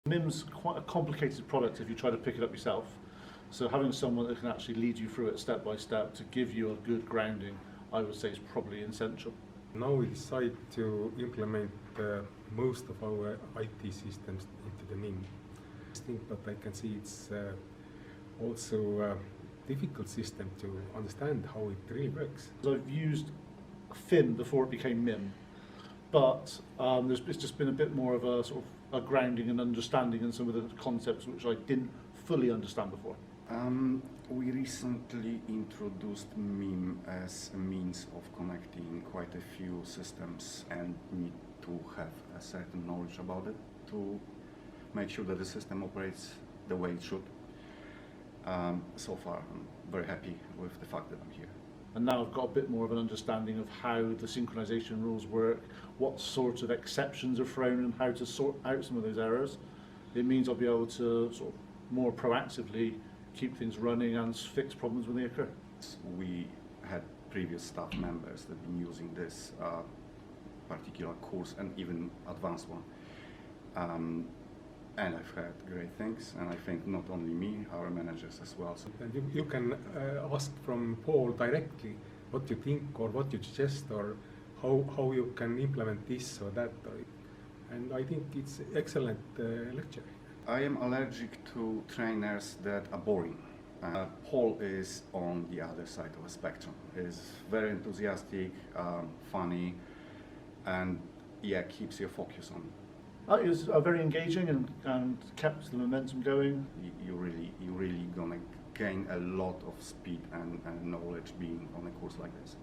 MIM's quite a complicated product if you try to pick it up yourself. So having someone that can actually lead you through it step by step to give you a good grounding, I would say, is probably essential. Now we decide to implement most of our IT systems into the MIM. I think, but I can see it's also a difficult system to understand how it really works. I've used FIM before it became MIM, but it's just been a bit more of a sort of a grounding and understanding in some of the concepts which I didn't fully understand before. We recently introduced MIM as a means of connecting quite a few systems and need to have a certain knowledge about it to make sure that the system operates the way it should. So far, I'm very happy with the fact that I'm here. And now I've got a bit more of an understanding of how the synchronization rules work, what sorts of exceptions are thrown and how to sort out some of those errors. It means I'll be able to sort of more proactively keep things running and fix problems when they occur. We had previous staff members that have been using this particular course and even advanced one. And I've heard great things, and I think not only me, our managers as well. So And you can ask from Paul directly what you think or what you suggest or how you can implement this or that. And I think it's excellent lecture. I am allergic to trainers that are boring. Paul is on the other side of the spectrum. He's very enthusiastic, funny, and yeah, keeps your focus on. It was very engaging and kept the momentum going. You're really gonna gain a lot of speed and knowledge being on a course like this.